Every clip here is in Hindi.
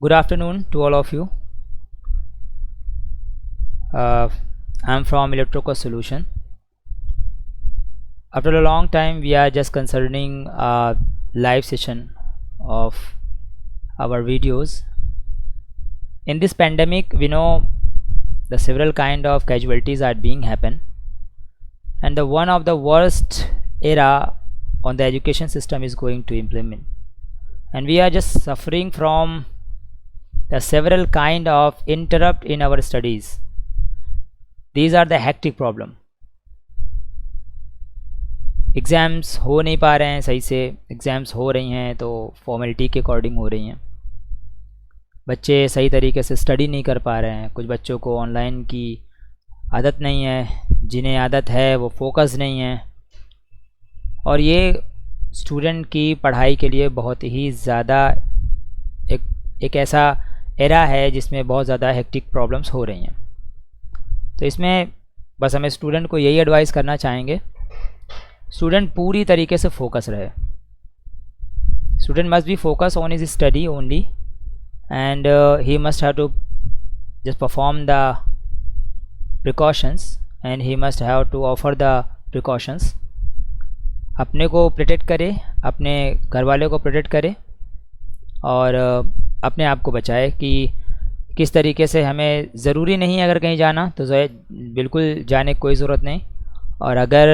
Good afternoon to all of you. I'm from Electroco Solution. After a long time, we are just concerning a live session of our videos. In this pandemic, we know the several kind of casualties are being happen, and the one of the worst era on the education system is going to implement, and we are just suffering from the several kind of interrupt in our studies. These are the hectic problem. Exams हो नहीं पा रहे हैं सही से, एग्ज़ाम्स हो रही हैं तो फॉर्मेलिटी के अकॉर्डिंग हो रही हैं, बच्चे सही तरीके से स्टडी नहीं कर पा रहे हैं, कुछ बच्चों को ऑनलाइन की आदत नहीं है, जिन्हें आदत है वो फोकस नहीं है, और ये स्टूडेंट की पढ़ाई के लिए बहुत ही ज़्यादा एक ऐसा एरा है जिसमें बहुत ज़्यादा हेक्टिक प्रॉब्लम्स हो रही हैं। तो इसमें बस हमें स्टूडेंट को यही एडवाइस करना चाहेंगे, स्टूडेंट पूरी तरीके से फोकस रहे। Student must be focus on his study only, and he must have to just perform the precautions, and he must have to offer the precautions. अपने को प्रोटेक्ट करे, अपने घर वाले को प्रोटेक्ट करे, और अपने आप को बचाए कि किस तरीके से हमें ज़रूरी नहीं अगर कहीं जाना तो बिल्कुल जाने की कोई ज़रूरत नहीं, और अगर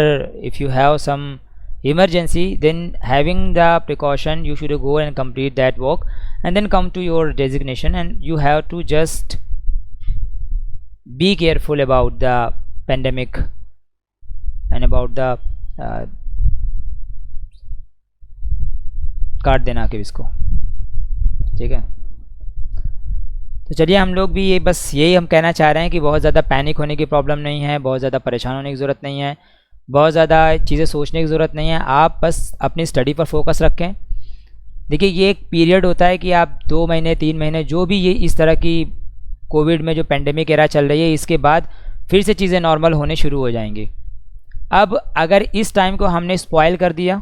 if you have some emergency then having the precaution you should go and complete that work and then come to your designation, and you have to just be careful about the pandemic and about the काट देना के इसको, ठीक है। तो चलिए हम लोग भी ये बस यही हम कहना चाह रहे हैं कि बहुत ज़्यादा पैनिक होने की प्रॉब्लम नहीं है, बहुत ज़्यादा परेशान होने की ज़रूरत नहीं है, बहुत ज़्यादा चीज़ें सोचने की ज़रूरत नहीं है। आप बस अपनी स्टडी पर फोकस रखें। देखिए ये एक पीरियड होता है कि आप 2 महीने 3 महीने जो भी ये इस तरह की कोविड में जो पेंडेमिक एरा चल रही है, इसके बाद फिर से चीज़ें नॉर्मल होने शुरू हो जाएंगी। अब अगर इस टाइम को हमने स्पॉइल कर दिया,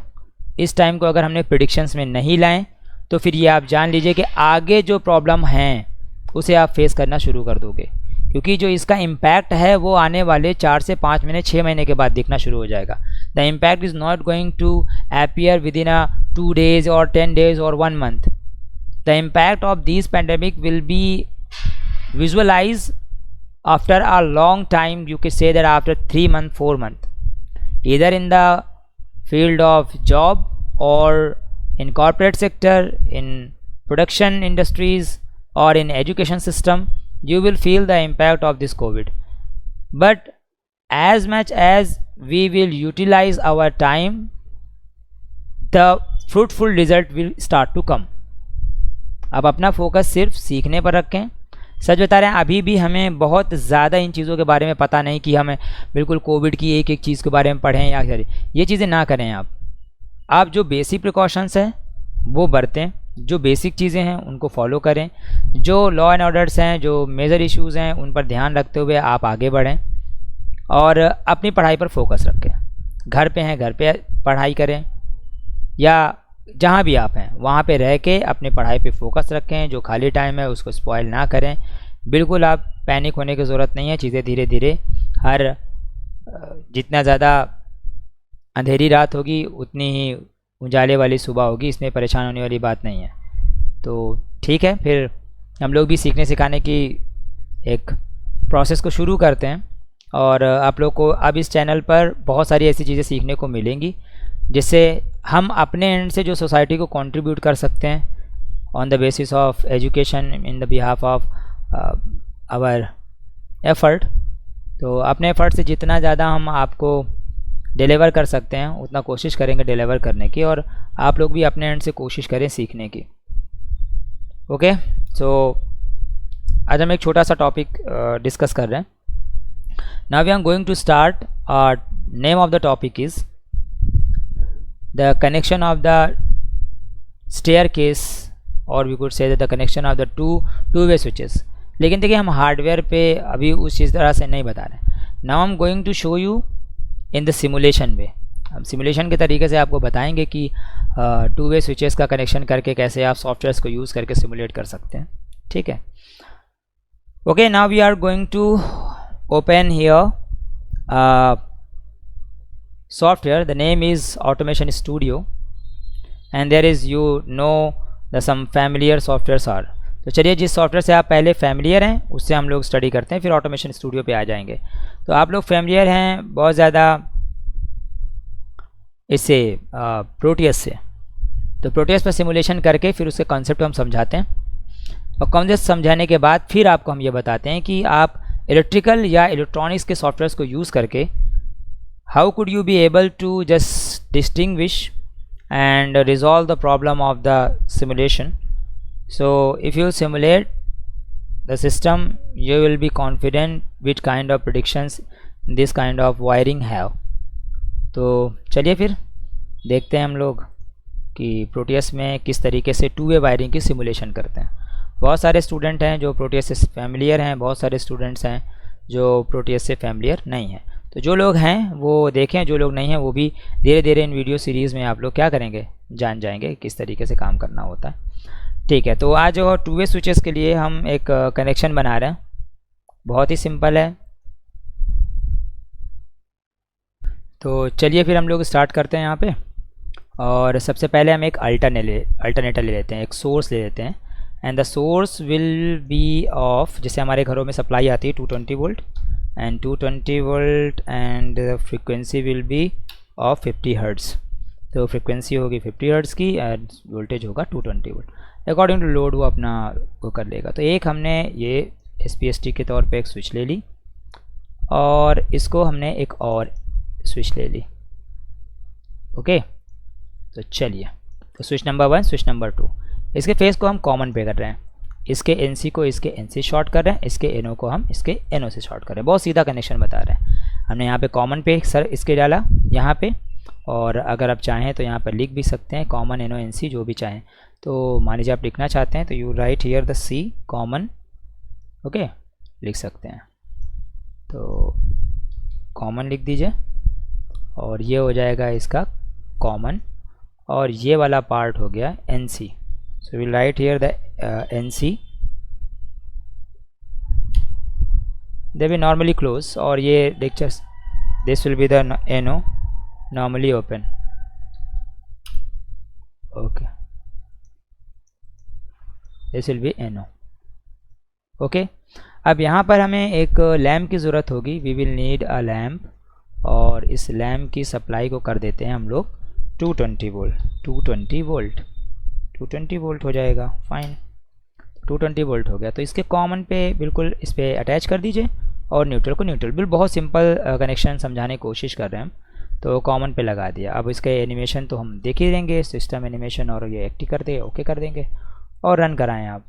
इस टाइम को अगर हमने प्रेडिक्शंस में नहीं लाएँ, तो फिर ये आप जान लीजिए कि आगे जो प्रॉब्लम हैं उसे आप फेस करना शुरू कर दोगे, क्योंकि जो इसका इम्पैक्ट है वो आने वाले 4 से 5 महीने 6 महीने के बाद दिखना शुरू हो जाएगा। The impact is not going to appear within a 2 days और 10 days और 1 month. The impact of this pandemic will be visualize after a long time, you can say that after 3 months 4 months, either in the field of job or in corporate sector, in production industries or in education system, you will feel the impact of this COVID. But as much as we will utilize our time, the fruitful result will start to come. अब अपना फोकस सिर्फ सीखने पर रखें। सच बता रहे हैं, अभी भी हमें बहुत ज़्यादा इन चीज़ों के बारे में पता नहीं कि हमें बिल्कुल कोविड की एक एक चीज़ के बारे में पढ़ें या ये चीज़ें ना करें। आप जो बेसिक प्रिकॉशंस हैं वो बरतें, जो बेसिक चीज़ें हैं उनको फॉलो करें, जो लॉ एंड ऑर्डर्स हैं, जो मेजर इश्यूज़ हैं उन पर ध्यान रखते हुए आप आगे बढ़ें, और अपनी पढ़ाई पर फोकस रखें। घर पे हैं, घर पे पढ़ाई करें, या जहाँ भी आप हैं वहाँ पे रह के अपनी पढ़ाई पे फोकस रखें। जो खाली टाइम है उसको स्पॉइल ना करें। बिल्कुल आप पैनिक होने की ज़रूरत नहीं है। चीज़ें धीरे धीरे जितना ज़्यादा अंधेरी रात होगी उतनी ही उजाले वाली सुबह होगी, इसमें परेशान होने वाली बात नहीं है। तो ठीक है, फिर हम लोग भी सीखने सिखाने की एक प्रोसेस को शुरू करते हैं, और आप लोग को अब इस चैनल पर बहुत सारी ऐसी चीज़ें सीखने को मिलेंगी जिससे हम अपने एंड से जो सोसाइटी को कंट्रीब्यूट कर सकते हैं on the basis of education in the behalf of our effort. तो अपने एफर्ट से जितना ज़्यादा हम आपको डिलीवर कर सकते हैं उतना कोशिश करेंगे डिलीवर करने की, और आप लोग भी अपने एंड से कोशिश करें सीखने की। ओके, सो आज हम एक छोटा सा टॉपिक डिस्कस कर रहे हैं। Now we are going to start. Name of the topic is the connection of the staircase, और we could say the connection of the two way switches. लेकिन देखिए हम हार्डवेयर पे अभी उस चीज़ तरह से नहीं बता रहे। Now I am going to show you in the simulation way. हम सिमुलेशन के तरीके से आपको बताएंगे कि 2 वे स्विचेस का कनेक्शन करके कैसे आप सॉफ्टवेयर्स को यूज़ करके सिमुलेट कर सकते हैं। ठीक है. Okay, now we are going to open here software. The name is Automation Studio, and there is the some familiar softwares are. तो चलिए जिस सॉफ्टवेयर से आप पहले फैमिलियर हैं उससे हम लोग स्टडी करते हैं, फिर ऑटोमेशन स्टूडियो पे आ जाएंगे. तो आप लोग फैमिलियर हैं बहुत ज़्यादा इससे प्रोटियस से. तो प्रोटियस पर सिमुलेशन करके फिर उसके कॉन्सेप्ट को हम समझाते हैं, और कॉन्सेप्ट समझाने के बाद फिर आपको हम ये बताते हैं कि आप इलेक्ट्रिकल या इलेक्ट्रॉनिक्स के सॉफ्टवेयर्स को यूज़ करके how could you be able to just distinguish and resolve the problem of the simulation. So if you simulate the system you will be confident which kind of predictions this kind of wiring have. तो चलिए फिर देखते हैं हम लोग कि प्रोटियस में किस तरीके से टू वे वायरिंग की सिमुलेशन करते हैं. बहुत सारे स्टूडेंट हैं जो प्रोटियस से फैमिलियर हैं, बहुत सारे स्टूडेंट्स हैं जो प्रोटियस से फैमिलियर नहीं हैं. तो जो लोग हैं वो देखें, जो लोग नहीं हैं वो भी धीरे धीरे इन वीडियो सीरीज़ में आप लोग क्या करेंगे, जान जाएंगे किस तरीके से काम करना होता है. ठीक है, तो आज टू वे स्विचेस के लिए हम एक कनेक्शन बना रहे हैं. बहुत ही सिंपल है. तो चलिए फिर हम लोग स्टार्ट करते हैं यहाँ पे. और सबसे पहले हम एक अल्टरनेटर ले लेते हैं, एक सोर्स ले लेते हैं. And the source will be of, जैसे हमारे घरों में सप्लाई आती है 220 volt and 220 volt and the frequency will be of 50 hertz. तो फ्रिक्वेंसी होगी 50 हर्ट्ज़ की एंड वोल्टेज होगा 220 वोल्ट. अकॉर्डिंग टू लोड वो अपना वो कर लेगा. तो एक हमने ये SPST के तौर पे एक स्विच ले ली और इसको हमने एक और स्विच ले ली. ओके, तो चलिए, तो स्विच नंबर 1, स्विच नंबर 2, इसके फेस को हम कॉमन पे कर रहे हैं. इसके NC को इसके NC शॉर्ट कर रहे हैं, इसके NO को हम इसके NO से शॉर्ट कर रहे हैं. बहुत सीधा कनेक्शन बता रहे हैं. हमने यहाँ पे कॉमन पे सर इसके डाला यहाँ पे, और अगर आप चाहें तो यहाँ पर लिख भी सकते हैं कॉमन NO NC जो भी चाहें. तो मान लीजिए आप लिखना चाहते हैं तो you right here the C common. Okay, लिख सकते हैं. तो कॉमन लिख दीजिए और ये हो जाएगा इसका कॉमन, और ये वाला पार्ट हो गया NC. So we'll write here the NC. They will normally close, और ये lectures this will be the NO normally open. Okay, this will be NO. Okay, अब यहाँ पर हमें एक लैम्प की ज़रूरत होगी. We will need a lamp, और इस लैम्प की सप्लाई को कर देते हैं हम लोग 220 वोल्ट. 220 वोल्ट हो जाएगा. फाइन, 220 वोल्ट हो गया. तो इसके कॉमन पे बिल्कुल इस पर अटैच कर दीजिए और न्यूट्रल को न्यूट्रल. बिल्कुल बहुत सिंपल कनेक्शन समझाने की कोशिश कर रहे हैं हम. तो कॉमन पे लगा दिया. अब इसके एनिमेशन तो हम देख ही देंगे, सिस्टम एनिमेशन, और ये एक्टिव कर दे ओके कर देंगे और रन कराएं आप.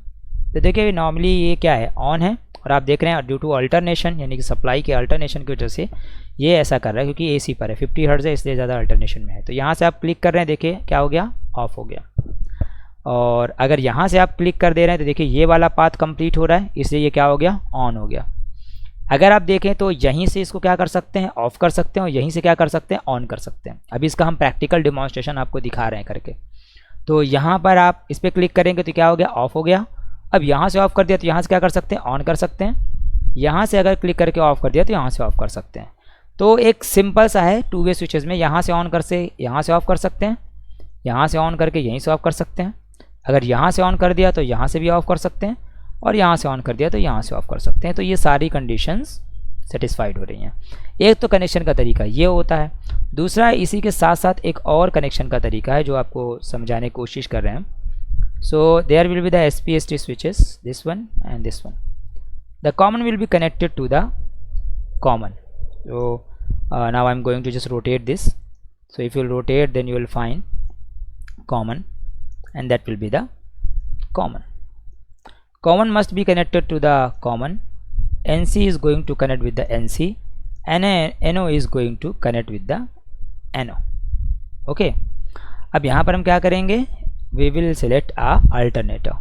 तो देखिए नॉर्मली ये क्या है, ऑन है, और आप देख रहे हैं ड्यू टू अल्टरनेशन यानी कि सप्लाई के अल्टरनेशन की वजह से ये ऐसा कर रहा है, क्योंकि AC पर है 50 हर्ट्ज़ है इसलिए ज़्यादा अल्टरनेशन में है. तो यहाँ से आप क्लिक कर रहे हैं, देखिए क्या हो गया, ऑफ हो गया. और अगर यहाँ से आप क्लिक कर दे रहे हैं तो देखिए ये वाला पाथ कंप्लीट हो रहा है, इसलिए ये क्या हो गया, ऑन हो गया. अगर आप देखें तो यहीं से इसको क्या कर सकते हैं, ऑफ़ कर सकते हैं, और यहीं से क्या कर सकते हैं, ऑन कर सकते हैं. अभी इसका हम प्रैक्टिकल डिमॉन्स्ट्रेशन आपको दिखा रहे हैं करके. तो यहाँ पर आप इस पर क्लिक करेंगे तो क्या हो गया, ऑफ हो गया. अब यहाँ से ऑफ़ कर दिया तो यहाँ से क्या कर सकते हैं, ऑन कर सकते हैं. यहाँ से अगर क्लिक करके ऑफ़ कर दिया तो यहाँ से ऑफ़ कर सकते हैं. तो एक सिंपल सा है टू वे स्विचेस में, यहाँ से ऑन कर से यहाँ से ऑफ़ कर सकते हैं, यहाँ से ऑन करके यहीं से ऑफ़ कर सकते हैं. अगर यहाँ से ऑन कर दिया तो यहाँ से भी ऑफ़ कर सकते हैं, और यहाँ से ऑन कर दिया तो यहाँ से ऑफ़ कर सकते हैं. तो ये सारी कंडीशंस सेटिस्फाइड हो रही हैं. एक तो कनेक्शन का तरीका ये होता है. दूसरा इसी के साथ साथ एक और कनेक्शन का तरीका है जो आपको समझाने की कोशिश कर रहे हैं. So there will be the SPST switches, this one and this one. The common will be connected to the common. So now I'm going to just rotate this. So if you rotate then you will find common, and that will be the common. Common must be connected to the common. NC is going to connect with the NC, and NO is going to connect with the NO. Okay, अब यहाँ पर हम क्या करेंगे, we will select a alternator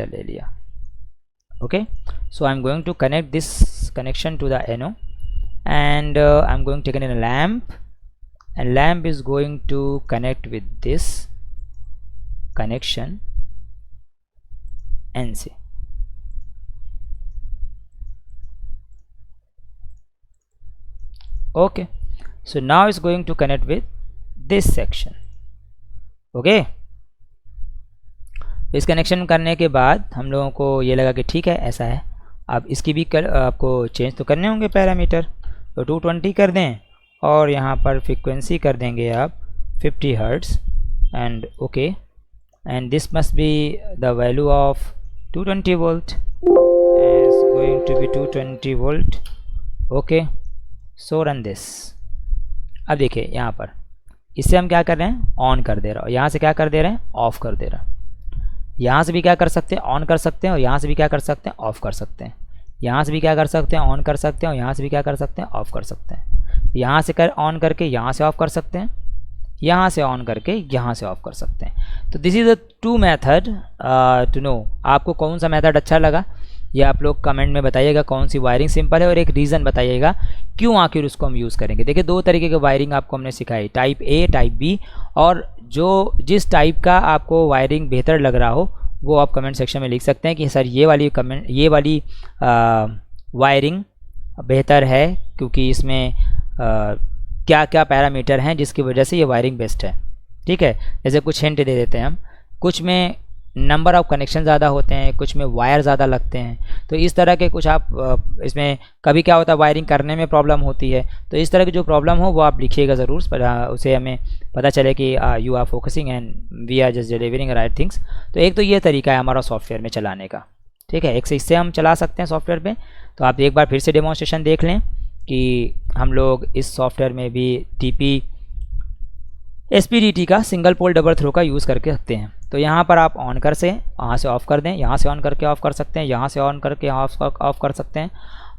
ले लिया. Okay, so I'm going to connect this connection to the NO, and I'm going to take in a lamp, and lamp is going to connect with this connection NC. Okay, so now it's going to connect with this section. Okay, इस कनेक्शन करने के बाद हम लोगों को ये लगा कि ठीक है ऐसा है। अब इसकी भी आपको चेंज तो करने होंगे पैरामीटर, तो 220 कर दें और यहाँ पर फ्रीक्वेंसी कर देंगे आप 50 hertz and okay, and this must be the value of 220 volt, is going to be 220 volt. Okay, so run this. अब देखिए यहाँ पर इससे हम क्या कर रहे हैं, ऑन कर दे रहा हूँ, यहाँ से क्या कर दे रहे हैं, ऑफ़ कर दे रहा है। यहाँ से भी क्या कर सकते हैं, ऑन कर सकते हैं, और यहाँ से भी क्या कर सकते हैं, ऑफ़ कर सकते हैं। यहाँ से भी क्या कर सकते हैं, ऑन कर सकते हैं, और यहाँ से भी क्या कर सकते हैं, ऑफ़ कर सकते हैं। यहाँ से ऑन करके यहाँ से ऑफ़ कर सकते हैं, यहाँ से ऑन करके यहाँ से ऑफ़ कर सकते हैं। तो this is the 2 method to know. आपको कौन सा मेथड अच्छा लगा ये आप लोग कमेंट में बताइएगा, कौन सी वायरिंग सिंपल है, और एक रीज़न बताइएगा क्यों आखिर उसको हम यूज़ करेंगे। देखिए 2 तरीके की वायरिंग आपको हमने सिखाई, टाइप ए, टाइप बी, और जो जिस टाइप का आपको वायरिंग बेहतर लग रहा हो वो आप कमेंट सेक्शन में लिख सकते हैं कि सर ये वाली वायरिंग बेहतर है क्योंकि इसमें क्या क्या पैरामीटर हैं जिसकी वजह से ये वायरिंग बेस्ट है। ठीक है, जैसे कुछ हिंट दे देते हैं हम, कुछ में नंबर ऑफ़ कनेक्शन ज़्यादा होते हैं, कुछ में वायर ज़्यादा लगते हैं, तो इस तरह के कुछ आप इसमें कभी क्या होता है वायरिंग करने में प्रॉब्लम होती है, तो इस तरह की जो प्रॉब्लम हो वो आप लिखिएगा ज़रूर, पर उसे हमें पता चले कि you are focusing and we are just delivering right things. तो एक तो ये तरीका है हमारा सॉफ्टवेयर में चलाने का। ठीक है, एक से इससे हम चला सकते हैं सॉफ्टवेयर पे। तो आप एक बार फिर से डेमोन्स्ट्रेशन देख लें कि हम लोग इस सॉफ्टवेयर में भी TP SPDT का सिंगल पोल डबल थ्रो का यूज़ करके रखते हैं। तो यहाँ पर आप ऑन कर से यहाँ से ऑफ़ कर दें, यहाँ से ऑन करके ऑफ़ कर सकते हैं, यहाँ से ऑन करके ऑफ़ कर सकते हैं,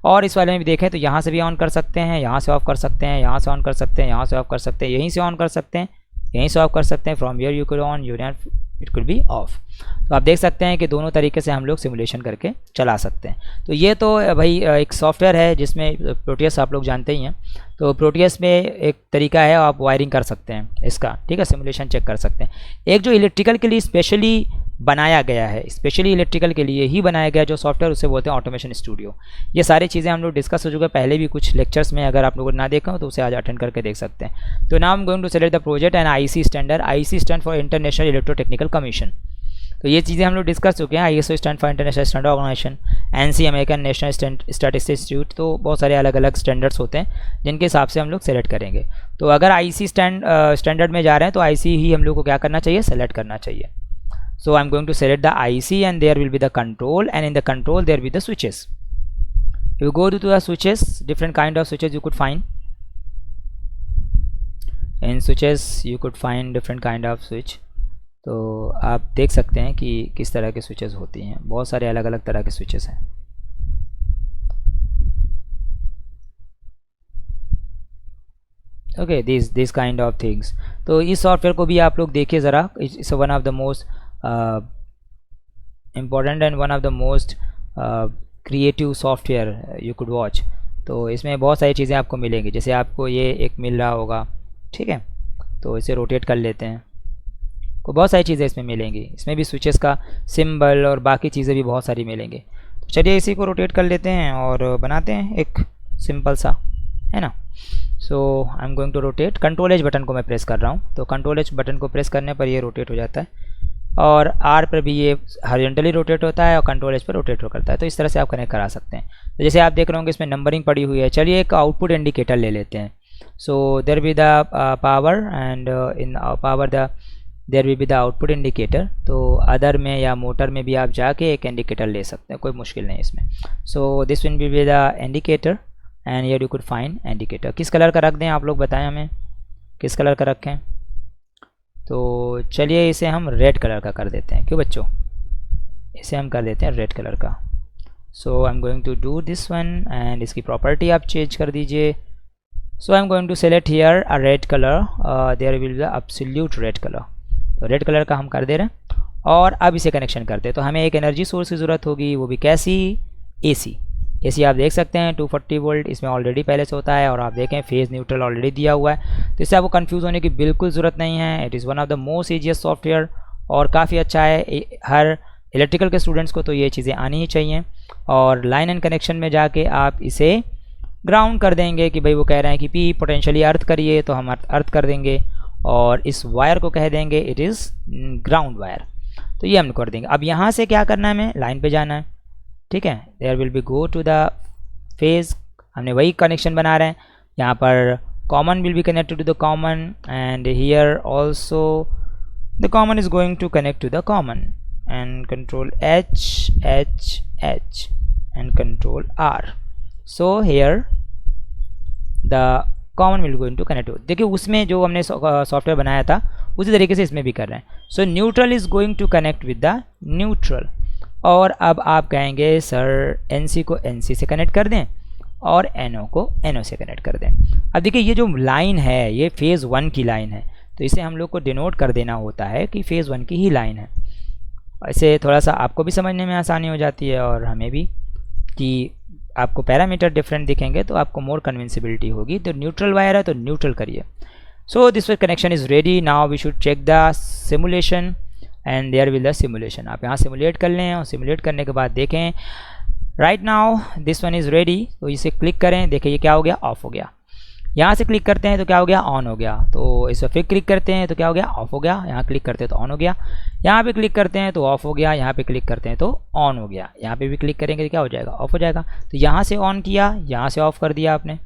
और इस वाले में भी देखें तो यहाँ से भी ऑन कर सकते हैं, यहाँ से ऑफ़ कर सकते हैं, यहाँ से ऑन कर सकते हैं, यहाँ से ऑफ़ कर सकते हैं, यहीं से ऑन कर सकते हैं, यहीं से ऑफ़ कर सकते हैं। From here you could on, it could be of. तो आप देख सकते हैं कि दोनों तरीके से हम लोग सिमुलेशन करके चला सकते हैं। तो ये तो भाई एक सॉफ्टवेयर है जिसमें प्रोटियस आप लोग जानते ही हैं। तो प्रोटियस में एक तरीका है, आप वायरिंग कर सकते हैं इसका, ठीक है, सिमुलेशन चेक कर सकते हैं। एक जो इलेक्ट्रिकल के लिए स्पेशली बनाया गया है, स्पेशली इलेक्ट्रिकल के लिए ही बनाया गया जो सॉफ्टवेयर, उसे बोलते हैं ऑटोमेशन स्टूडियो। ये सारी चीज़ें हम लोग डिस्कस हो चुके हैं पहले भी कुछ लेक्चर्स में, अगर आप लोगों ने ना देखा हो तो उसे आज अटेंड करके देख सकते हैं। तो now I am going to select the project and IC standard. IC stand for international electrotechnical commission. तो ये चीज़ें हम लोग डिस्कस चुके हैं। ISO stand for international standard organization, NC American national statistics institute. तो बहुत सारे अलग अलग स्टैंडर्ड्स होते हैं जिनके हिसाब से हम लोग सेलेक्ट करेंगे। तो अगर IC स्टैंडर्ड में जा रहे हैं तो IC ही हम लोग को क्या करना चाहिए, सेलेक्ट करना चाहिए। So I'm going to select the IC and there will be the control, and in the control there will be the switches. If you go to the switches, different kind of switches you could find. In switches you could find different kind of switch. तो आप देख सकते हैं कि किस तरह के switches होती हैं, बहुत सारे अलग अलग तरह के switches हैं। Okay, these kind of things. तो इस सॉफ्टवेयर को भी आप लोग देखिए ज़रा, it's one of the most important and one of the most creative software you could watch। तो इसमें बहुत सारी चीज़ें आपको मिलेंगी, जैसे आपको ये एक मिल रहा होगा, ठीक है, तो इसे रोटेट कर लेते हैं, को बहुत सारी चीज़ें इसमें मिलेंगी। इसमें भी स्विचेस का सिंबल और बाकी चीज़ें भी बहुत सारी मिलेंगी। तो चलिए इसी को रोटेट कर लेते हैं और बनाते हैं एक सिंपल सा, है ना। So I am going to rotate. Control H button को मैं प्रेस कर रहा हूँ, तो कंट्रोल एज बटन को प्रेस करने पर ये रोटेट हो जाता है, और R पर भी ये हॉरिजॉन्टली रोटेट होता है और कंट्रोल एज पर रोटेट करता है। तो इस तरह से आप कनेक्ट करा सकते हैं। तो जैसे आप देख रहे होंगे इसमें नंबरिंग पड़ी हुई है। चलिए एक आउटपुट इंडिकेटर ले लेते हैं। So there be the power and in power there will be the output indicator. तो अदर में या मोटर में भी आप जाके एक इंडिकेटर ले सकते हैं, कोई मुश्किल नहीं इसमें। So this will be the indicator and here you could find indicator. किस कलर का रख दें आप लोग बताएं हमें, किस कलर का रखें। तो चलिए इसे हम रेड कलर का कर देते हैं, क्यों बच्चों, इसे हम कर देते हैं रेड कलर का। So I am going to do this one and इसकी प्रॉपर्टी आप चेंज कर दीजिए। So I am going to select here a red colour, there will be absolute red colour. तो रेड कलर का हम कर दे रहे हैं और अब इसे कनेक्शन करते हैं। तो हमें एक एनर्जी सोर्स की ज़रूरत होगी, वो भी कैसी, AC आप देख सकते हैं 240 वोल्ट इसमें ऑलरेडी पहले से होता है, और आप देखें फेज़ न्यूट्रल ऑलरेडी दिया हुआ है, तो इससे आपको कंफ्यूज होने की बिल्कुल ज़रूरत नहीं है। It is one of the most easiest software और काफ़ी अच्छा है। हर इलेक्ट्रिकल के स्टूडेंट्स को तो ये चीज़ें आनी ही चाहिए। और लाइन एंड कनेक्शन में जाके आप इसे ग्राउंड कर देंगे कि भाई वो कह रहे हैं कि पी पोटेंशियली अर्थ करिए, तो हम अर्थ कर देंगे, और इस वायर को कह देंगे इट इज़ ग्राउंड वायर। तो ये हम कर देंगे। अब यहाँ से क्या करना है, हमें लाइन पे जाना है, ठीक है। There will be go to the phase, हमने वही कनेक्शन बना रहे हैं। यहाँ पर common will be connected to the common, and here also the common is going to connect to the common, and control H H H and control R। So here the common will going to connect. देखिए उसमें जो हमने सॉफ्टवेयर बनाया था उसी तरीके से इसमें भी कर रहे हैं। So neutral is going to connect with the neutral, और अब आप कहेंगे सर NC को NC से कनेक्ट कर दें और NO को NO से कनेक्ट कर दें। अब देखिए ये जो लाइन है ये फेज़ 1 की लाइन है, तो इसे हम लोग को डिनोट कर देना होता है कि फेज़ 1 की ही लाइन है। ऐसे थोड़ा सा आपको भी समझने में आसानी हो जाती है और हमें भी, कि आपको पैरामीटर डिफरेंट दिखेंगे तो आपको मोर कन्विंसिबिलिटी होगी। तो न्यूट्रल वायर है तो न्यूट्रल करिए। So this connection is ready. Now we should check the simulation and there will the simulation. आप यहाँ सिमुलेट कर लें और सिमुलेट करने के बाद देखें right now this one is ready. तो इसे क्लिक करें, देखिए ये क्या हो गया, ऑफ हो गया। यहाँ से क्लिक करते हैं तो क्या हो गया, ऑन हो गया। तो इस पर फिर क्लिक करते हैं तो क्या हो गया, ऑफ हो गया। यहाँ क्लिक करते हैं तो ऑन हो गया। यहाँ पे क्लिक करते हैं तो ऑफ हो गया। यहाँ पे क्लिक करते हैं तो ऑन हो गया। यहाँ पे भी क्लिक करेंगे तो क्या हो जाएगा, ऑफ हो जाएगा। तो यहाँ से ऑन किया, यहाँ से ऑफ कर दिया आपने,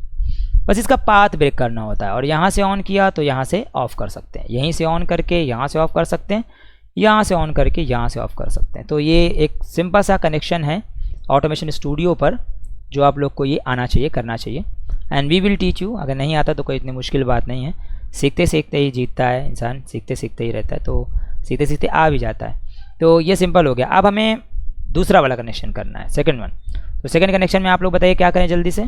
बस इसका पाथ ब्रेक करना होता है। और यहाँ से ऑन किया तो यहाँ से ऑफ कर सकते हैं, यहीं से ऑन करके यहाँ से ऑफ कर सकते हैं, यहाँ से ऑन करके यहाँ से ऑफ कर सकते हैं। तो ये एक सिंपल सा कनेक्शन है ऑटोमेशन स्टूडियो पर, जो आप लोग को ये आना चाहिए, करना चाहिए। And we will teach you. अगर नहीं आता तो कोई इतनी मुश्किल बात नहीं है, सीखते सीखते ही जीतता है इंसान, सीखते सीखते ही रहता है, तो सीखते सीखते आ भी जाता है। तो ये सिंपल हो गया। अब हमें दूसरा वाला कनेक्शन करना है, सेकंड वन। तो सेकंड कनेक्शन में आप लोग बताइए क्या करें जल्दी से।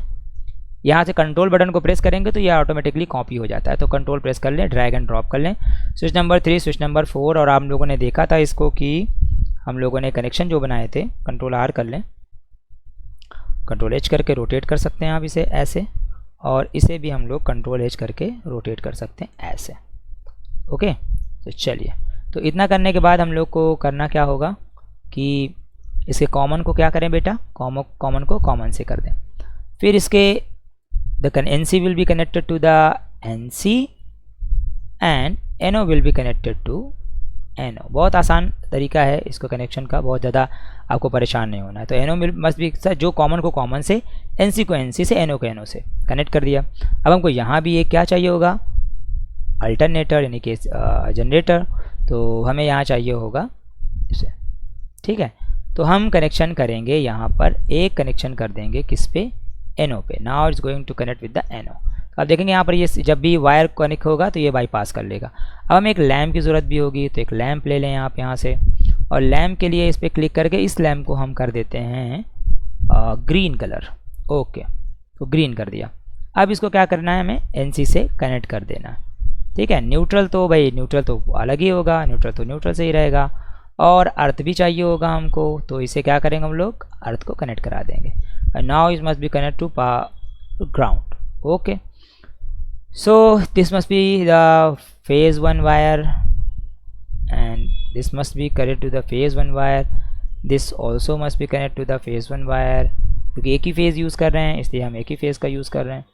यहाँ से कंट्रोल बटन को प्रेस करेंगे तो ये ऑटोमेटिकली कॉपी हो जाता है। तो कंट्रोल प्रेस कर लें, ड्रैग एंड ड्रॉप कर लें, स्विच नंबर 3, स्विच नंबर 4। और आप लोगों ने देखा था इसको कि हम लोगों ने कनेक्शन जो बनाए थे, कंट्रोल R कर लें, कंट्रोल H करके रोटेट कर सकते हैं आप इसे ऐसे, और इसे भी हम लोग कंट्रोल H करके रोटेट कर सकते हैं ऐसे। ओके, तो चलिए, तो इतना करने के बाद हम लोग को करना क्या होगा कि इसके कॉमन को क्या करें बेटा, कॉमन को कॉमन से कर दें। फिर इसके the NC will be connected to the NC and NO will be connected to NO। बहुत आसान तरीका है इसको कनेक्शन का, बहुत ज़्यादा आपको परेशान नहीं होना है। तो NO मस्ट बी, जो कॉमन को कॉमन से, NC को NC से, NO को NO से कनेक्ट कर दिया। अब हमको यहाँ भी एक क्या चाहिए होगा, अल्टरनेटर यानी कि जनरेटर। तो हमें यहाँ चाहिए होगा इसे, ठीक है। तो हम कनेक्शन करेंगे यहाँ पर, एक कनेक्शन कर देंगे किस पे, NO पे। Now it's going to connect with the NO। अब देखेंगे यहाँ पर ये जब भी वायर कनेक्ट होगा तो ये बाईपास कर लेगा। अब हमें एक लैम्प की ज़रूरत भी होगी, तो एक लैम्प ले लें आप यहाँ से, और लैम्प के लिए इस पर क्लिक करके इस लैम्प को हम कर देते हैं ग्रीन कलर। ओके, तो ग्रीन कर दिया। अब इसको क्या करना है, हमें NC से कनेक्ट कर देना, ठीक है। न्यूट्रल तो भाई न्यूट्रल तो अलग ही होगा, न्यूट्रल तो न्यूट्रल से ही रहेगा, और अर्थ भी चाहिए होगा हमको। तो इसे क्या करेंगे हम लोग, अर्थ को कनेक्ट करा देंगे। And now it must be connect to ground. Okay, so this must be the phase 1 wire and this must be connected to the phase 1 wire, this also must be connected to the phase 1 wire, क्योंकि एक ही फेज़ यूज़ कर रहे हैं इसलिए हम एक ही फेज़ का यूज़ कर रहे हैं।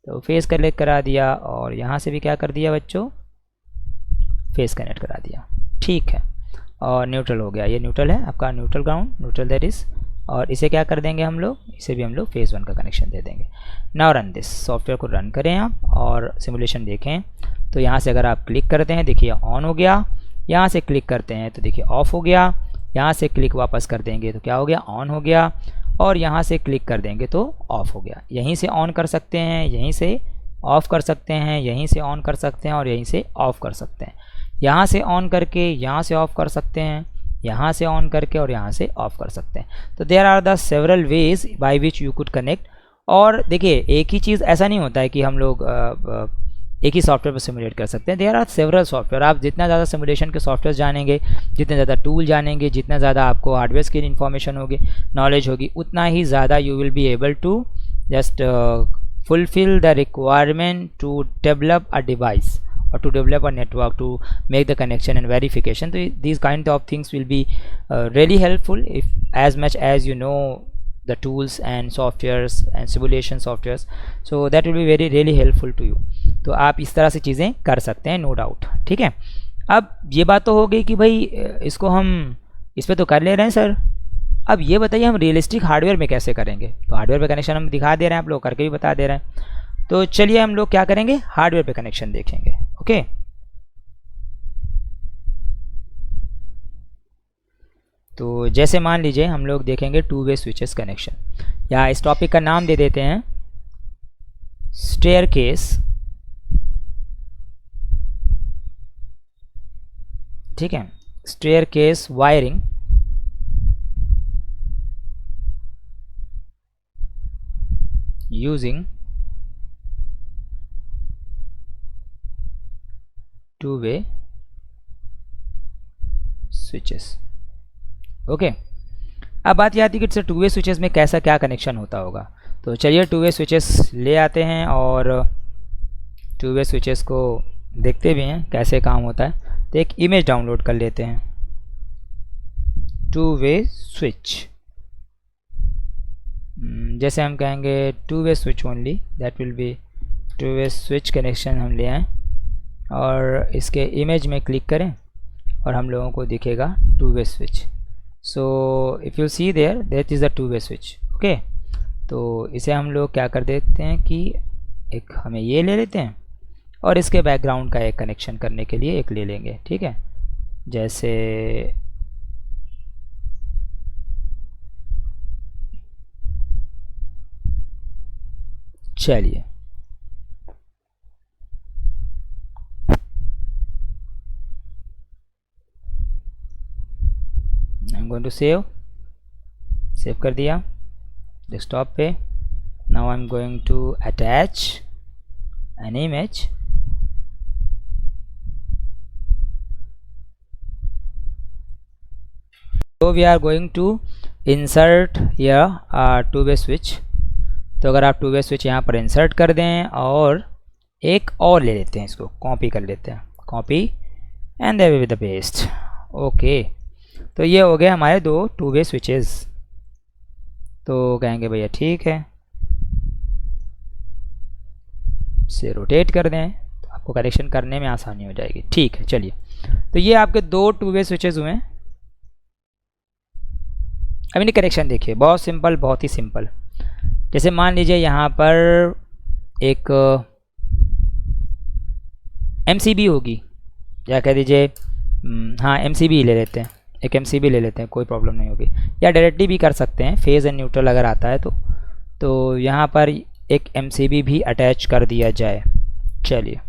तो फेज़ कनेक्ट करा दिया, और यहाँ से भी क्या कर दिया बच्चों, फेज़ कनेक्ट करा दिया, ठीक है। और न्यूट्रल हो गया, ये न्यूट्रल है आपका, neutral ground, neutral that is. और इसे क्या कर देंगे हम लोग, इसे भी हम लोग फेज़ 1 का कनेक्शन दे देंगे। नाउ रन दिस, सॉफ्टवेयर को रन करें आप और सिमुलेशन देखें। तो यहाँ से अगर आप क्लिक करते हैं देखिए ऑन हो गया, यहाँ से क्लिक करते हैं तो देखिए ऑफ हो गया, यहाँ से क्लिक वापस कर देंगे तो क्या हो गया, ऑन हो गया, और यहाँ से क्लिक कर देंगे तो ऑफ हो गया। यहीं से ऑन कर सकते हैं, यहीं से ऑफ़ कर सकते हैं, यहीं से ऑन कर सकते हैं और यहीं से ऑफ़ कर सकते हैं। यहाँ से ऑन करके यहाँ से ऑफ़ कर सकते हैं, यहाँ से ऑन करके और यहाँ से ऑफ़ कर सकते हैं। तो there are the several ways by which you could connect. और देखिए एक ही चीज़ ऐसा नहीं होता है कि हम लोग एक ही सॉफ्टवेयर पर सिमुलेट कर सकते हैं। There are several software. आप जितना ज़्यादा सिमुलेशन के सॉफ्टवेयर जानेंगे, जितने ज़्यादा टूल जानेंगे, जितना ज़्यादा आपको हार्डवेयर की इन्फॉर्मेशन होगी, नॉलेज होगी, उतना ही ज़्यादा you will be able to just fulfill the requirement to develop a device or to develop a network to make the connection and verification. So these kind of things will be really helpful if as much as you know the tools and softwares and simulation softwares, so that will be very really helpful to you. तो आप इस तरह से चीज़ें कर सकते हैं, नो डाउट, ठीक है। अब ये बात तो हो गई कि भाई इसको हम इस पे तो कर ले रहे हैं सर, अब ये बताइए हम रियलिस्टिक हार्डवेयर में कैसे करेंगे। तो हार्डवेयर पे कनेक्शन हम दिखा दे रहे हैं, आप लोग करके भी बता दे रहे हैं। तो चलिए हम लोग क्या करेंगे, हार्डवेयर पे कनेक्शन देखेंगे। ओके, तो जैसे मान लीजिए हम लोग देखेंगे 2-वे स्विचेस कनेक्शन, या इस टॉपिक का नाम दे देते हैं स्टेयरकेस, ठीक है, staircase wiring using two way switches. Okay, अब बात ये आती है कि 2-वे स्विचेस में कैसा क्या कनेक्शन होता होगा। तो चलिए 2-वे स्विचेस ले आते हैं और 2-वे स्विचेस को देखते भी हैं कैसे काम होता है। तो एक इमेज डाउनलोड कर लेते हैं, 2-वे स्विच, जैसे हम कहेंगे 2-वे switch only, that will be 2-वे स्विच कनेक्शन हम ले आएँ और इसके इमेज में क्लिक करें और हम लोगों को दिखेगा 2-वे switch. So if you see there that is the 2-वे स्विच। ओके, तो इसे हम लोग क्या कर देते हैं कि एक हमें ये ले लेते हैं और इसके बैकग्राउंड का एक कनेक्शन करने के लिए एक ले लेंगे, ठीक है। जैसे चलिए I'm going to save कर दिया डेस्कटॉप पे। now I'm going to attach an image, so we are going to insert here a two way switch। तो अगर आप 2-वे switch यहाँ पर insert कर दें और एक और ले लेते हैं, इसको कॉपी कर लेते हैं, copy and there will be the paste. Okay, तो ये हो गए हमारे 2 2-वे स्विचेस। तो कहेंगे भैया ठीक है, से रोटेट कर दें तो आपको कनेक्शन करने में आसानी हो जाएगी। ठीक है, चलिए, तो ये आपके 2 2-वे स्विचेस हुए हैं। अब इन्हें कनेक्शन देखिए, बहुत सिंपल, बहुत ही सिंपल। जैसे मान लीजिए यहाँ पर एक MCB होगी, या कह दीजिए हाँ MCB ले लेते हैं, एक MCB ले लेते हैं, कोई प्रॉब्लम नहीं होगी, या डायरेक्टली भी कर सकते हैं, फेज़ एंड न्यूट्रल अगर आता है तो यहाँ पर एक MCB भी अटैच कर दिया जाए। चलिए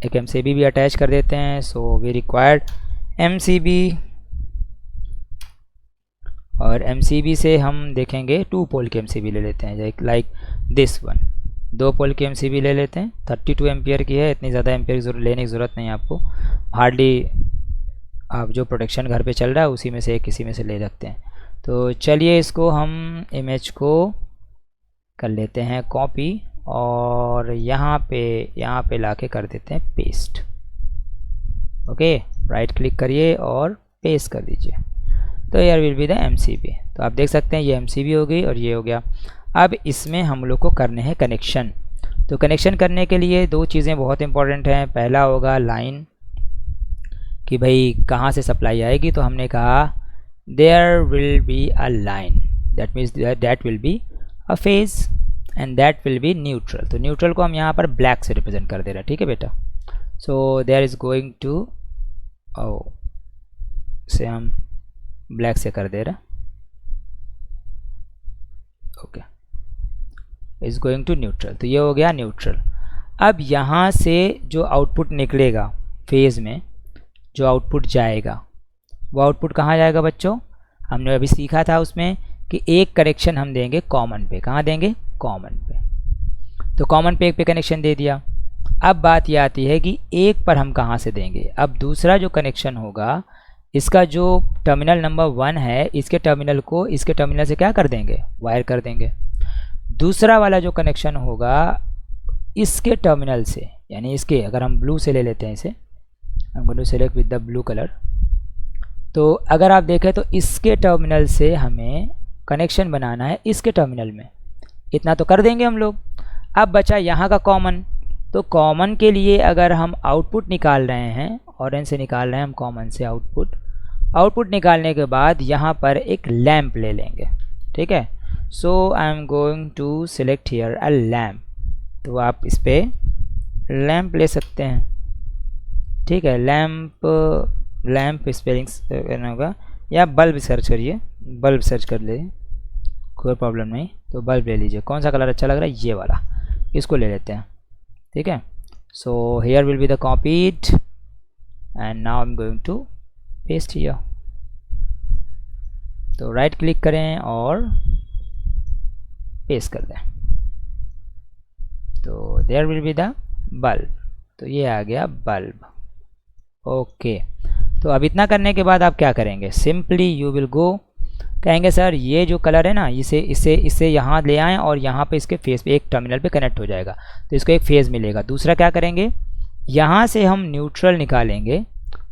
एक MCB भी अटैच कर देते हैं। सो वी रिक्वायर्ड MCB, और MCB से हम देखेंगे 2 पोल के MCB ले लेते हैं, लाइक दिस वन, 2 पोल की MCB ले लेते हैं। 32 एम्पियर की है, इतनी ज़्यादा एम्पियर लेने की ज़रूरत नहीं है आपको, हार्डली आप जो प्रोटेक्शन घर पे चल रहा है उसी में से किसी में से ले सकते हैं। तो चलिए इसको हम इमेज को कर लेते हैं कॉपी और यहाँ पे लाके कर देते हैं पेस्ट। ओके, राइट क्लिक करिए और पेस्ट कर दीजिए। तो यार विल बी द MCB। तो आप देख सकते हैं ये MCB हो गई और ये हो गया। अब इसमें हम लोग को करने हैं कनेक्शन। तो कनेक्शन करने के लिए 2 चीज़ें बहुत इंपॉर्टेंट हैं। पहला होगा लाइन, कि भाई कहाँ से सप्लाई आएगी। तो हमने कहा there will be a line, that means that will be a phase and that will be neutral. तो न्यूट्रल को हम यहाँ पर ब्लैक से रिप्रेजेंट कर दे रहे हैं, ठीक है बेटा। So there is going to, से हम ब्लैक से कर दे रहे हैं। Okay, is going to neutral, तो ये हो गया न्यूट्रल। अब यहाँ से जो आउटपुट निकलेगा फेज़ में, जो आउटपुट जाएगा वो आउटपुट कहाँ जाएगा बच्चों, हमने अभी सीखा था उसमें कि एक कनेक्शन हम देंगे कॉमन पे। कहाँ देंगे, कॉमन पे। तो कॉमन पे एक पे कनेक्शन दे दिया। अब बात ये आती है कि एक पर हम कहाँ से देंगे। अब दूसरा जो कनेक्शन होगा, इसका जो टर्मिनल नंबर 1 है, इसके टर्मिनल को इसके टर्मिनल से क्या कर देंगे, वायर कर देंगे। दूसरा वाला जो कनेक्शन होगा इसके टर्मिनल से, यानी इसके, अगर हम ब्लू से ले लेते हैं इसे, I am going to select with the blue colour. तो अगर आप देखें तो इसके टर्मिनल से हमें कनेक्शन बनाना है इसके टर्मिनल में, इतना तो कर देंगे हम लोग। अब बचा यहाँ का कॉमन, तो कॉमन के लिए अगर हम आउटपुट निकाल रहे हैं, ऑरेंज से निकाल रहे हैं हम कॉमन से आउटपुट निकालने के बाद यहाँ पर एक लैंप ले लेंगे, ठीक है। So I am going to select here a lamp, तो आप इस पर लैंप ले सकते हैं, ठीक है। लैंप स्पेलिंग करना होगा, या बल्ब सर्च करिए, बल्ब सर्च कर ले, कोई प्रॉब्लम नहीं। तो बल्ब ले लीजिए, कौन सा कलर अच्छा लग रहा है, ये वाला, इसको ले लेते हैं, ठीक है। So here will be the copied and now I am going to paste here. तो राइट क्लिक करें और पेस्ट कर दें, तो there will be the bulb, तो ये आ गया बल्ब, ओके। तो अब इतना करने के बाद आप क्या करेंगे, सिंपली यू विल गो, कहेंगे सर ये जो कलर है ना, इसे यहाँ ले आएँ और यहाँ पे इसके फेस पे एक टर्मिनल पे कनेक्ट हो जाएगा, तो इसको एक फेज़ मिलेगा। दूसरा क्या करेंगे, यहाँ से हम न्यूट्रल निकालेंगे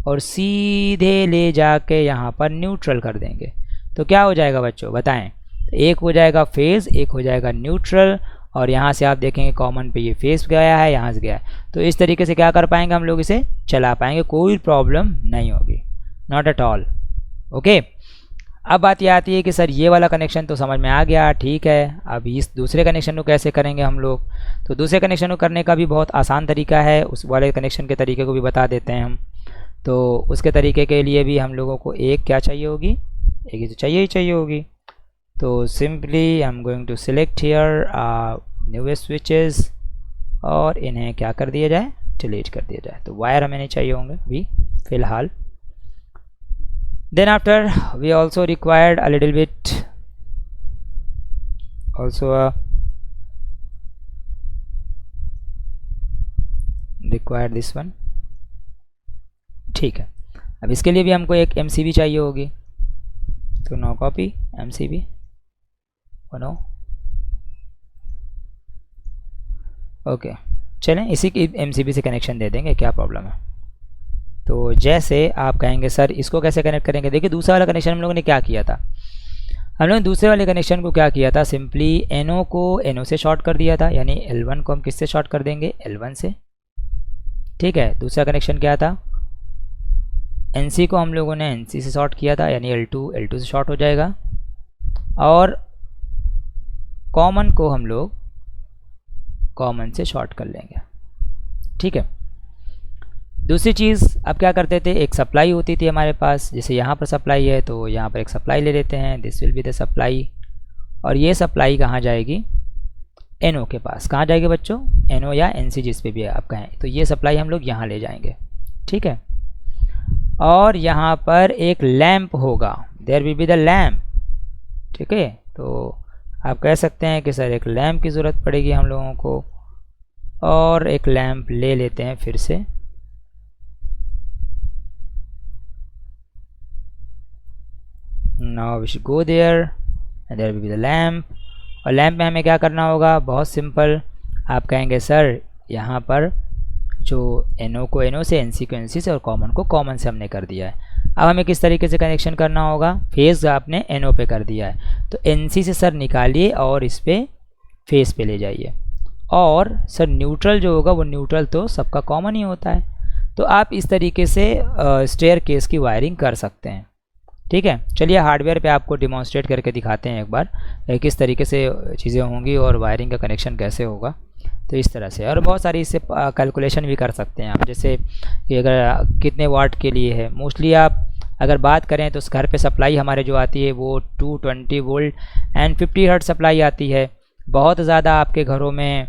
और सीधे ले जाके यहाँ पर न्यूट्रल कर देंगे, तो क्या हो जाएगा बच्चों बताएं, एक हो जाएगा फेज़, एक हो जाएगा न्यूट्रल, और यहाँ से आप देखेंगे कॉमन पे ये फेस गया है, यहाँ से गया है। तो इस तरीके से क्या कर पाएंगे हम लोग, इसे चला पाएंगे, कोई प्रॉब्लम नहीं होगी, नॉट एट ऑल, ओके। अब बात ये आती है कि सर ये वाला कनेक्शन तो समझ में आ गया, ठीक है, अब इस दूसरे कनेक्शन को कैसे करेंगे हम लोग। तो दूसरे कनेक्शन को करने का भी बहुत आसान तरीका है, उस वाले कनेक्शन के तरीके को भी बता देते हैं हम। तो उसके तरीके के लिए भी हम लोगों को एक क्या चाहिए होगी, एक ही तो चाहिए होगी। तो simply I am going to select here newest switches, और इन्हें क्या कर दिया जाए, डिलीट कर दिया जाए। तो वायर हमें नहीं चाहिए होंगे भी फिलहाल। Then after we also required a little bit also required this one, ठीक है। अब इसके लिए भी हमको एक MCB चाहिए होगी, तो no copy MCB no, okay चलें इसी की MCB से कनेक्शन दे देंगे, क्या प्रॉब्लम है। तो जैसे आप कहेंगे सर इसको कैसे कनेक्ट करेंगे, देखिए दूसरा वाला कनेक्शन हम लोगों ने क्या किया था, हम लोगों ने दूसरे वाले कनेक्शन को क्या किया था, सिंपली NO को NO से शॉर्ट कर दिया था, यानी L1 को हम किससे शॉर्ट कर देंगे, L1 से, ठीक है। दूसरा कनेक्शन क्या था, NC को हम लोगों ने NC से शॉर्ट किया था, यानी L2 से शॉर्ट हो जाएगा, और कॉमन को हम लोग कॉमन से शॉर्ट कर लेंगे, ठीक है। दूसरी चीज़ अब क्या करते थे, एक सप्लाई होती थी हमारे पास, जैसे यहाँ पर सप्लाई है तो यहाँ पर एक सप्लाई ले लेते हैं, this will be the supply, और ये सप्लाई कहाँ जाएगी, NO के पास, कहाँ जाएगी बच्चों, NO या NC जिस पे भी आप कहें, तो ये सप्लाई हम लोग यहाँ ले जाएंगे, ठीक है। और यहाँ पर एक लैंप होगा, there will be the lamp, ठीक है। तो आप कह सकते हैं कि सर एक लैंप की ज़रूरत पड़ेगी हम लोगों को, और एक लैंप ले लेते हैं फिर से, now we should go there and there will be the lamp. और लैंप में हमें क्या करना होगा, बहुत सिंपल, आप कहेंगे सर यहाँ पर जो NO को NO से, NC को NC से, और कॉमन को कॉमन से हमने कर दिया है। अब हमें किस तरीके से कनेक्शन करना होगा, फेज़ आपने NO पे कर दिया है, तो NC से सर निकालिए और इस पर फेस पे ले जाइए, और सर न्यूट्रल जो होगा वो न्यूट्रल तो सबका कॉमन ही होता है। तो आप इस तरीके से स्टेयर केस की वायरिंग कर सकते हैं, ठीक है। चलिए हार्डवेयर पे आपको डिमॉन्स्ट्रेट करके दिखाते हैं एक बार किस तरीके से चीज़ें होंगी और वायरिंग का कनेक्शन कैसे होगा। तो इस तरह से, और बहुत सारी इससे कैलकुलेशन भी कर सकते हैं आप, जैसे कि अगर कितने वाट के लिए है, मोस्टली आप अगर बात करें तो घर पे सप्लाई हमारे जो आती है वो 220 वोल्ट एंड 50 हर्ट्ज सप्लाई आती है। बहुत ज़्यादा आपके घरों में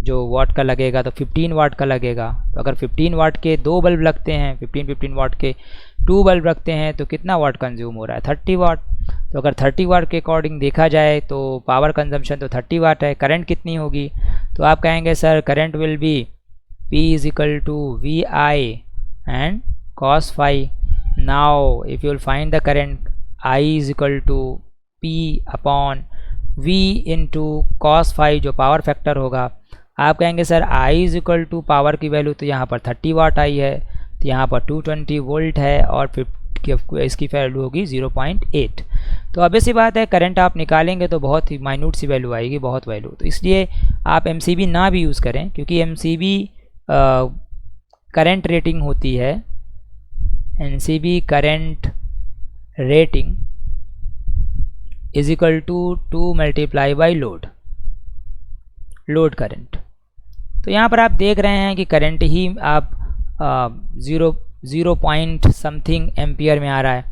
जो वाट का लगेगा तो 15 वाट का लगेगा। तो अगर 15 वाट के 2 बल्ब लगते हैं, 15 वाट के 2 बल्ब रखते हैं, तो कितना वाट कंज्यूम हो रहा है, 30 वाट। तो अगर 30 वाट के अकॉर्डिंग देखा जाए तो पावर कंजम्पशन तो 30 वाट है, करंट कितनी होगी, तो आप कहेंगे sir current will be P is equal to VI and cos phi. Now if you will find the current, I is equal to P upon V into cos phi जो पावर फैक्टर होगा। आप कहेंगे sir I is equal to power की वैल्यू तो यहाँ पर 30 वाट आई है, तो यहाँ पर 220 वोल्ट है, और की इसकी वैल्यू होगी 0.8। तो obvious सी बात है करंट आप निकालेंगे तो बहुत ही माइन्यूट सी वैल्यू आएगी, बहुत वैल्यू। तो इसलिए आप MCB ना भी यूज़ करें, क्योंकि MCB करंट रेटिंग होती है, MCB current rating is equal to 2 multiply by load current. तो यहाँ पर आप देख रहे हैं कि करंट ही आप 0 पॉइंट समथिंग एम्पियर में आ रहा है।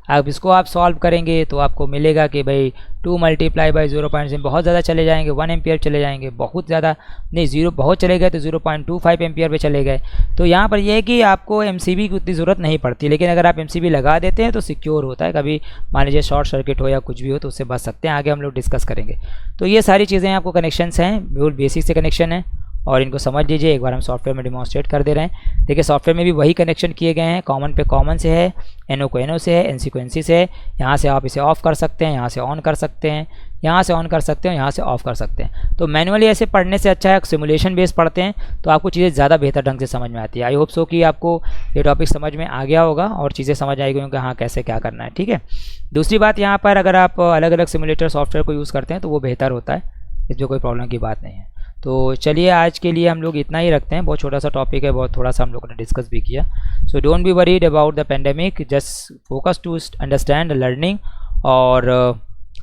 अब इसको आप सॉल्व करेंगे तो आपको मिलेगा कि भाई 2 मल्टीप्लाई बाई 0. बहुत ज़्यादा चले जाएंगे, 1 एम्पियर चले जाएंगे, बहुत ज़्यादा नहीं, 0 बहुत चले गए तो 0.25 एम्पियर पे चले गए। तो यहाँ पर यह है कि आपको MCB की उतनी ज़रूरत नहीं पड़ती, लेकिन अगर आप MCB लगा देते हैं तो सिक्योर होता है। कभी मान लीजिए शॉर्ट सर्किट हो या कुछ भी हो तो उससे बच सकते हैं, आगे हम लोग डिस्कस करेंगे। तो ये सारी चीज़ें आपको कनेक्शंस हैं, बिल्कुल बेसिक से कनेक्शन है और इनको समझ लीजिए। एक बार हम सॉफ्टवेयर में डिमॉन्स्ट्रेट कर दे रहे हैं। देखिए सॉफ्टवेयर में भी वही कनेक्शन किए गए हैं, कॉमन पे कॉमन से है, NO को NO से है, NC को NC से है। यहाँ से आप इसे ऑफ़ कर सकते हैं, यहाँ से ऑन कर सकते हैं, यहाँ से ऑन कर सकते हैं, यहाँ से ऑफ़ कर सकते हैं। तो मैनुअली ऐसे पढ़ने से अच्छा है सिमुलेशन बेस पढ़ते हैं तो आपको चीज़ें ज़्यादा बेहतर ढंग से समझ में आती है। आई होप सो कि आपको ये टॉपिक समझ में आ गया होगा और चीज़ें समझ आएगी कि हाँ कैसे क्या करना है, ठीक है। दूसरी बात, यहाँ पर अगर आप अलग अलग सिमुलेटर सॉफ्टवेयर को यूज़ करते हैं तो वो बेहतर होता है, इसमें कोई प्रॉब्लम की बात नहीं है। तो चलिए आज के लिए हम लोग इतना ही रखते हैं, बहुत छोटा सा टॉपिक है, बहुत थोड़ा सा हम लोगों ने डिस्कस भी किया। So don't be worried about the pandemic, just focus to understand learning. और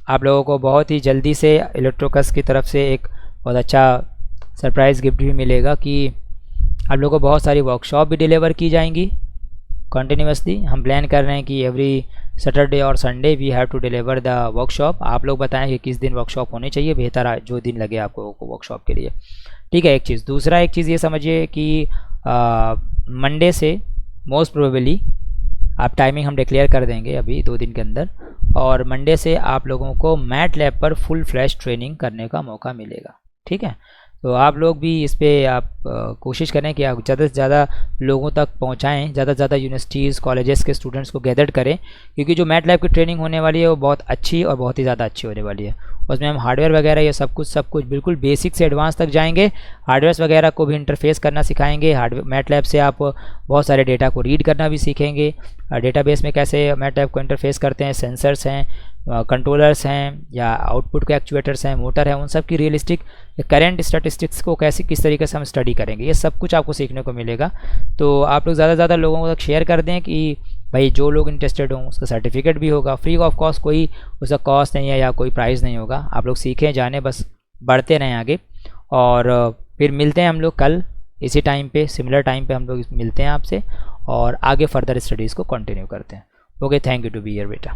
आप लोगों को बहुत ही जल्दी से इलेक्ट्रोकस की तरफ से एक बहुत अच्छा सरप्राइज़ गिफ्ट भी मिलेगा कि आप लोगों को बहुत सारी वर्कशॉप भी डिलीवर की जाएंगी कंटिन्यूसली। हम प्लान कर रहे हैं कि एवरी सैटरडे और Sunday we have to deliver the workshop. आप लोग बताएं कि किस दिन वर्कशॉप होनी चाहिए, बेहतर जो दिन लगे आपको वर्कशॉप के लिए, ठीक है। एक चीज़, दूसरा एक चीज़ ये समझिए कि मंडे से मोस्ट प्रोबेबली आप टाइमिंग हम डिक्लेयर कर देंगे अभी 2 दिन के अंदर, और मंडे से आप लोगों को मैटलैब पर फुल फ्लैश ट्रेनिंग करने का मौका मिलेगा, ठीक है। तो आप लोग भी इस पर आप कोशिश करें कि आप ज़्यादा से ज़्यादा लोगों तक पहुंचाएं, ज़्यादा से ज़्यादा यूनिवर्सिटीज़ कॉलेजेस के स्टूडेंट्स को गैदर करें, क्योंकि जो मैटलैब की ट्रेनिंग होने वाली है वो बहुत अच्छी और बहुत ही ज़्यादा अच्छी होने वाली है। उसमें हम हार्डवेयर वगैरह ये सब कुछ बिल्कुल बेसिक से एडवांस तक जाएंगे। हार्डवेयर्स वगैरह को भी इंटरफेस करना सिखाएंगे। मैटलैब से आप बहुत सारे डेटा को रीड करना भी सीखेंगे, डेटाबेस में कैसे मैटलैब को इंटरफेस करते हैं, सेंसर्स हैं, कंट्रोलर्स हैं या आउटपुट के एक्चुएटर्स हैं, मोटर है, उन सब की रियलिस्टिक करंट स्टैटिस्टिक्स को कैसे किस तरीके से हम स्टडी करेंगे, ये सब कुछ आपको सीखने को मिलेगा। तो आप लोग ज़्यादा से ज़्यादा लोगों तक शेयर कर दें कि भाई जो लोग इंटरेस्टेड हों उसका सर्टिफिकेट भी होगा, फ्री ऑफ कॉस्ट, कोई उसका कॉस्ट नहीं है या कोई प्राइस नहीं होगा। आप लोग सीखें, जाने, बस बढ़ते रहें आगे। और फिर मिलते हैं हम लोग कल इसी टाइम पे, सिमिलर टाइम पे हम लोग मिलते हैं आपसे और आगे फर्दर स्टडीज़ को कंटिन्यू करते हैं। Okay, thank you to be here बेटा।